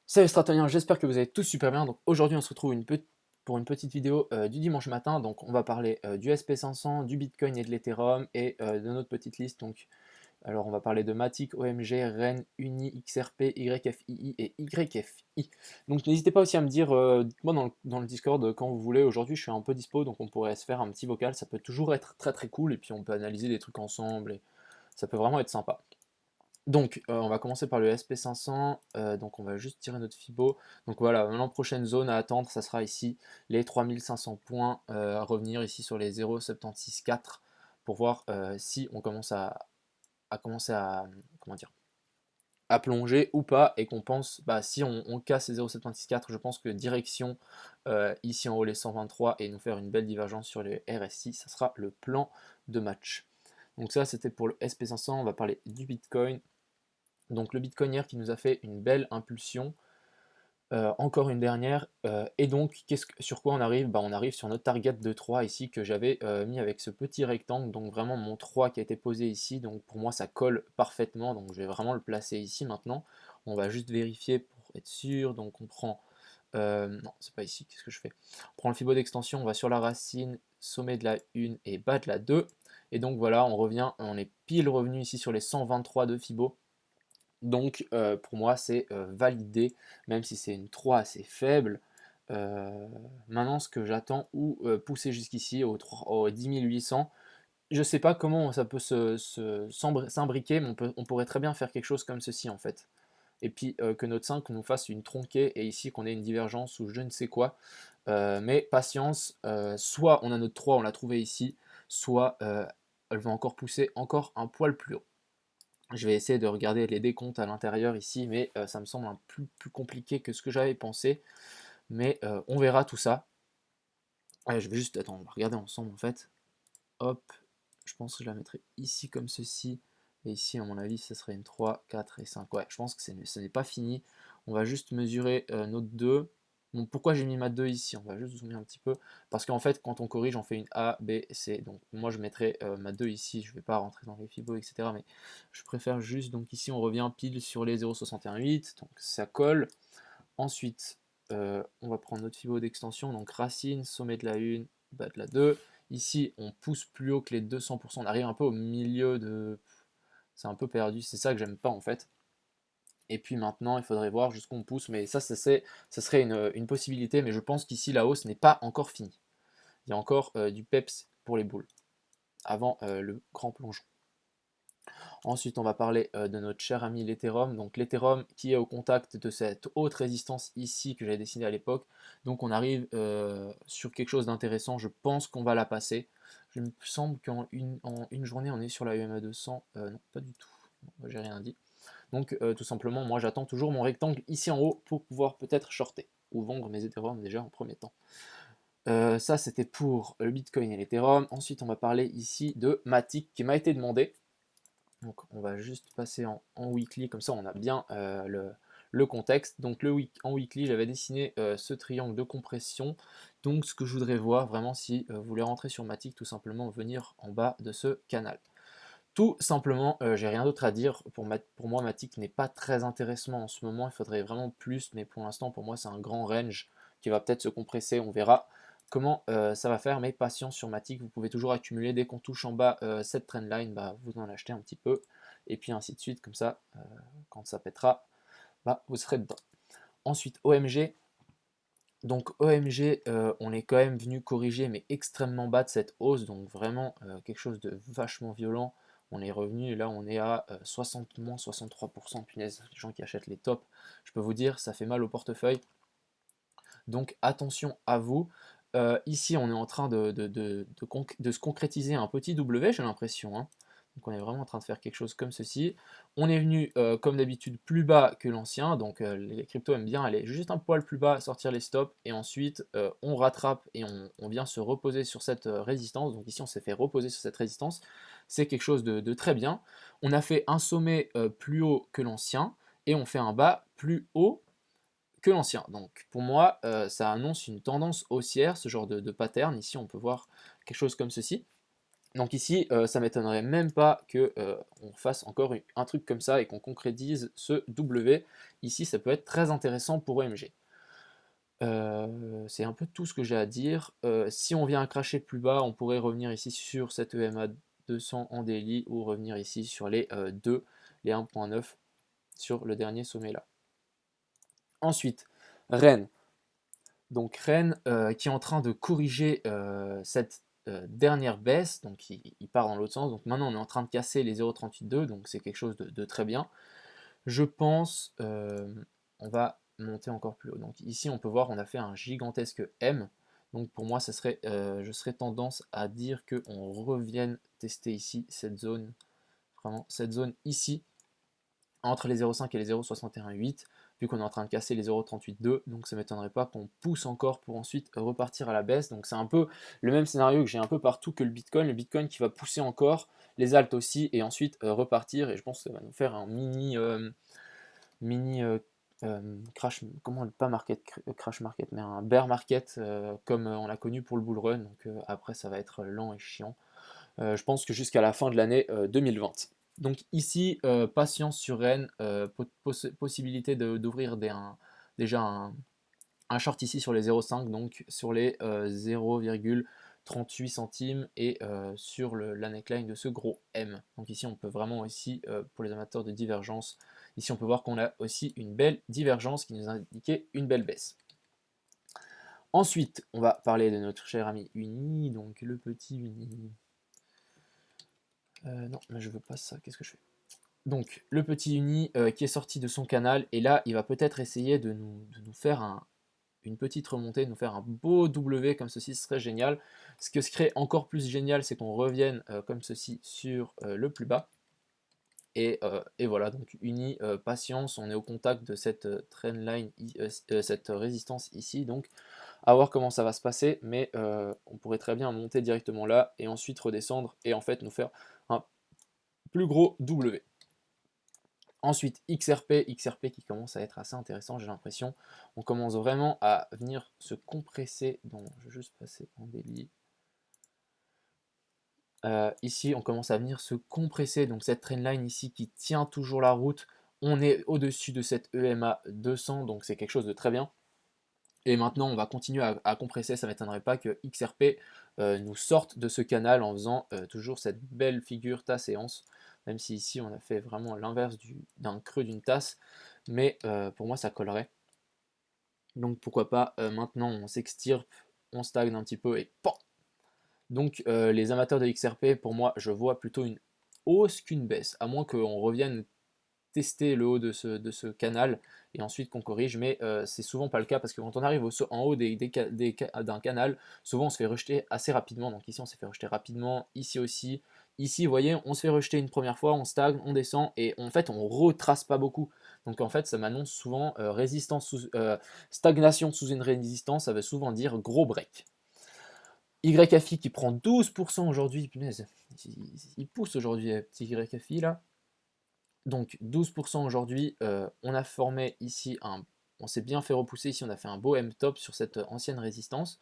Salut Stratoniens, j'espère que vous allez tous super bien. Donc aujourd'hui on se retrouve pour une petite vidéo du dimanche matin. Donc on va parler du SP500, du Bitcoin et de l'Ethereum et de notre petite liste. Donc alors on va parler de Matic, OMG, REN, Uni, XRP, YFII et YFI. Donc n'hésitez pas aussi à me dire, dites-moi dans le Discord quand vous voulez. Aujourd'hui je suis un peu dispo donc on pourrait se faire un petit vocal. Ça peut toujours être très très cool et puis on peut analyser des trucs ensemble et ça peut vraiment être sympa. Donc, on va commencer par le SP500. Donc, on va juste tirer notre Fibo. Donc voilà, maintenant, prochaine zone à attendre, ça sera ici les 3500 points à revenir ici sur les 0,764 pour voir si on commence à comment dire, à plonger ou pas et qu'on pense, bah, si on casse les 0,764, je pense que direction ici en haut les 123 et nous faire une belle divergence sur les RSI, ça sera le plan de match. Donc ça, c'était pour le SP500. On va parler du Bitcoin. Donc le Bitcoin hier qui nous a fait une belle impulsion, encore une dernière, et donc sur quoi on arrive? Bah, on arrive sur notre target de 3 ici que j'avais mis avec ce petit rectangle, donc vraiment mon 3 qui a été posé ici, donc pour moi ça colle parfaitement, donc je vais vraiment le placer ici maintenant. On va juste vérifier pour être sûr, donc on prend, non c'est pas ici, qu'est-ce que je fais? On prend le Fibo d'extension, on va sur la racine, sommet de la 1 et bas de la 2, et donc voilà, on revient, on est pile revenu ici sur les 123 de Fibo. Donc pour moi c'est validé, même si c'est une 3 assez faible. Maintenant ce que j'attends ou pousser jusqu'ici au 10 800, je sais pas comment ça peut s'imbriquer, mais on pourrait très bien faire quelque chose comme ceci en fait. Et puis que notre 5 nous fasse une tronquée et ici qu'on ait une divergence ou je ne sais quoi. Mais patience, soit on a notre 3, on l'a trouvé ici, soit elle va encore pousser encore un poil plus haut. Je vais essayer de regarder les décomptes à l'intérieur ici, mais ça me semble un plus compliqué que ce que j'avais pensé. Mais on verra tout ça. Je vais juste, attends, on va regarder ensemble en fait. Hop, je pense que je la mettrai ici comme ceci. Et ici, à mon avis, ce serait une 3, 4 et 5. Ouais, je pense que ce n'est pas fini. On va juste mesurer notre 2. Bon, pourquoi j'ai mis ma 2 ici? On va juste zoomer un petit peu. Parce qu'en fait, quand on corrige, on fait une A, B, C. Donc moi, je mettrai ma 2 ici. Je ne vais pas rentrer dans les fibos, etc. Mais je préfère juste, donc ici, on revient pile sur les 0,618. Donc ça colle. Ensuite, on va prendre notre fibo d'extension. Donc racine, sommet de la 1, bas de la 2. Ici, on pousse plus haut que les 200%. On arrive un peu au milieu de... C'est un peu perdu. C'est ça que j'aime pas en fait. Et puis maintenant, il faudrait voir jusqu'où on pousse. Mais ça serait une possibilité. Mais je pense qu'ici, la hausse n'est pas encore finie. Il y a encore du peps pour les boules. Avant le grand plongeon. Ensuite, on va parler de notre cher ami l'Ethereum. Donc l'Ethereum qui est au contact de cette haute résistance ici que j'avais dessinée à l'époque. Donc on arrive sur quelque chose d'intéressant. Je pense qu'on va la passer. Il me semble en une journée, on est sur la UMA 200. Non, pas du tout. J'ai rien dit. Donc tout simplement, moi j'attends toujours mon rectangle ici en haut pour pouvoir peut-être shorter ou vendre mes Ethereum déjà en premier temps. Ça c'était pour le Bitcoin et l'Ethereum. Ensuite on va parler ici de Matic qui m'a été demandé. Donc on va juste passer en weekly, comme ça on a bien le contexte. Donc en weekly, j'avais dessiné ce triangle de compression. Donc ce que je voudrais voir vraiment, si vous voulez rentrer sur Matic, tout simplement venir en bas de ce canal. Tout simplement, j'ai rien d'autre à dire. Pour moi, Matic n'est pas très intéressant en ce moment. Il faudrait vraiment plus, mais pour l'instant, pour moi, c'est un grand range qui va peut-être se compresser. On verra comment ça va faire, mais patience sur Matic. Vous pouvez toujours accumuler. Dès qu'on touche en bas cette trendline, bah, vous en achetez un petit peu. Et puis ainsi de suite, comme ça, quand ça pètera, bah, vous serez dedans. Ensuite, OMG. Donc OMG, on est quand même venu corriger, mais extrêmement bas de cette hausse, donc vraiment quelque chose de vachement violent. On est revenu, et là on est à 60, moins 63%, punaise, les gens qui achètent les tops, je peux vous dire, ça fait mal au portefeuille. Donc attention à vous. Ici on est en train de se concrétiser un petit W, j'ai l'impression, hein. Donc on est vraiment en train de faire quelque chose comme ceci. On est venu, comme d'habitude, plus bas que l'ancien. Donc les cryptos aiment bien aller juste un poil plus bas, sortir les stops. Et ensuite, on rattrape et on vient se reposer sur cette résistance. Donc ici, on s'est fait reposer sur cette résistance. C'est quelque chose de très bien. On a fait un sommet plus haut que l'ancien. Et on fait un bas plus haut que l'ancien. Donc pour moi, ça annonce une tendance haussière, ce genre de pattern. Ici, on peut voir quelque chose comme ceci. Donc ici, ça m'étonnerait même pas que on fasse encore un truc comme ça et qu'on concrétise ce W. Ici, ça peut être très intéressant pour OMG. C'est un peu tout ce que j'ai à dire. Si on vient à cracher plus bas, on pourrait revenir ici sur cette EMA 200 en daily ou revenir ici sur les 2, les 1.9 sur le dernier sommet là. Ensuite, Rennes. Donc Rennes qui est en train de corriger cette dernière baisse, donc il part dans l'autre sens. Donc maintenant on est en train de casser les 0,382, donc c'est quelque chose de très bien. Je pense, on va monter encore plus haut. Donc ici, on peut voir, on a fait un gigantesque M. Donc pour moi, je serais tendance à dire qu'on revienne tester ici cette zone, vraiment cette zone ici, entre les 0,5 et les 0,618, vu qu'on est en train de casser les 0,382. Donc ça ne m'étonnerait pas qu'on pousse encore pour ensuite repartir à la baisse. Donc c'est un peu le même scénario que j'ai un peu partout que le Bitcoin qui va pousser encore, les alts aussi, et ensuite repartir. Et je pense que ça va nous faire un mini crash, comment pas market, crash market, mais un bear market comme on l'a connu pour le bull run. Donc après, ça va être lent et chiant. Je pense que jusqu'à la fin de l'année 2020. Donc ici, patience sur Rennes, possibilité d'ouvrir déjà un short ici sur les 0,5, donc sur les 0,38 centimes et sur la neckline de ce gros M. Donc ici on peut vraiment aussi, pour les amateurs de divergence, ici on peut voir qu'on a aussi une belle divergence qui nous indiquait une belle baisse. Ensuite, on va parler de notre cher ami Uni, donc le petit Uni. Non, mais je veux pas ça, qu'est-ce que je fais? Donc le petit Uni qui est sorti de son canal, et là il va peut-être essayer de nous faire une petite remontée, nous faire un beau W comme ceci, ce serait génial. Ce que serait encore plus génial, c'est qu'on revienne comme ceci sur le plus bas. Et voilà, donc Uni, patience, on est au contact de cette trendline, cette résistance ici, donc à voir comment ça va se passer, mais on pourrait très bien monter directement là et ensuite redescendre et en fait nous faire un plus gros W. Ensuite, XRP qui commence à être assez intéressant, j'ai l'impression. On commence vraiment à venir se compresser. Donc, je vais juste passer en daily. Ici, on commence à venir se compresser. Donc, cette trendline ici qui tient toujours la route. On est au-dessus de cette EMA 200, donc c'est quelque chose de très bien. Et maintenant, on va continuer à compresser. Ça ne m'étonnerait pas que XRP nous sorte de ce canal en faisant toujours cette belle figure tasse-séance. Même si ici, on a fait vraiment l'inverse d'un creux d'une tasse. Mais pour moi, ça collerait. Donc pourquoi pas, maintenant, on s'extirpe, on stagne un petit peu et PAM. Donc les amateurs de XRP, pour moi, je vois plutôt une hausse qu'une baisse. À moins qu'on revienne tester le haut de ce canal et ensuite qu'on corrige, mais c'est souvent pas le cas parce que quand on arrive en haut d'un canal, souvent on se fait rejeter assez rapidement. Donc ici on s'est fait rejeter rapidement, ici aussi. Ici, vous voyez, on se fait rejeter une première fois, on stagne, on descend et en fait on retrace pas beaucoup. Donc en fait ça m'annonce souvent stagnation sous une résistance, ça veut souvent dire gros break. YFI qui prend 12% aujourd'hui, punaise, il pousse aujourd'hui, petit YFI là. Donc 12% aujourd'hui, on a formé ici on s'est bien fait repousser ici, on a fait un beau M-top sur cette ancienne résistance,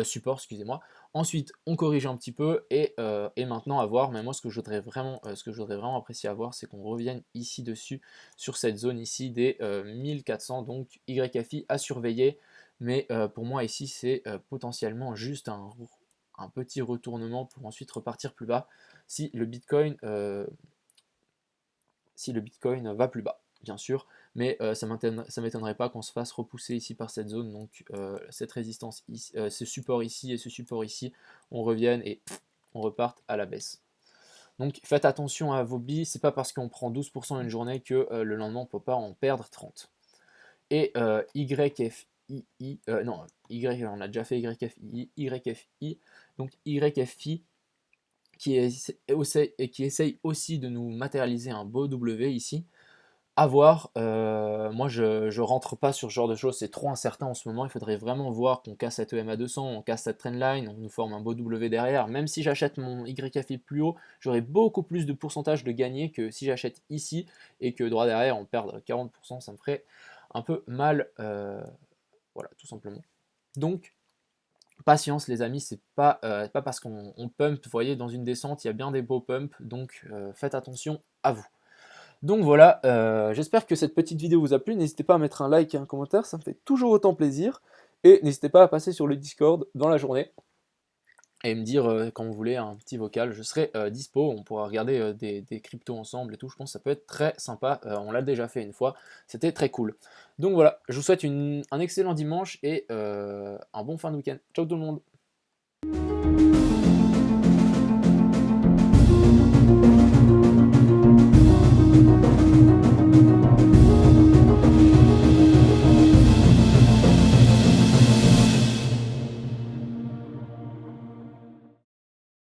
support, excusez-moi. Ensuite, on corrige un petit peu et maintenant à voir, mais moi ce que je voudrais vraiment apprécier à voir, c'est qu'on revienne ici dessus, sur cette zone ici des 1400, donc YFI à surveiller, mais pour moi ici c'est potentiellement juste un petit retournement pour ensuite repartir plus bas si le Bitcoin va plus bas, bien sûr, mais ça ne m'étonnerait pas qu'on se fasse repousser ici par cette zone, donc cette résistance ici, ce support ici et ce support ici, on revienne et on reparte à la baisse. Donc faites attention à vos billes, c'est pas parce qu'on prend 12% une journée que le lendemain on ne peut pas en perdre 30. Et YFI, non, on a déjà fait YFI, donc YFI qui essaye aussi de nous matérialiser un beau W ici. À voir, moi je rentre pas sur ce genre de choses, c'est trop incertain en ce moment, il faudrait vraiment voir qu'on casse cette EMA 200, on casse cette trendline, on nous forme un beau W derrière, même si j'achète mon YFI plus haut, j'aurai beaucoup plus de pourcentage de gagné que si j'achète ici et que droit derrière on perd 40%, ça me ferait un peu mal, voilà tout simplement. Donc patience les amis, c'est pas parce qu'on pump, vous voyez, dans une descente, il y a bien des beaux pumps, donc faites attention à vous. Donc voilà, j'espère que cette petite vidéo vous a plu. N'hésitez pas à mettre un like et un commentaire, ça me fait toujours autant plaisir. Et n'hésitez pas à passer sur le Discord dans la journée et me dire quand vous voulez un petit vocal. Je serai dispo, on pourra regarder des cryptos ensemble et tout. Je pense que ça peut être très sympa. On l'a déjà fait une fois, c'était très cool. Donc voilà, je vous souhaite un excellent dimanche et un bon fin de week-end. Ciao tout le monde!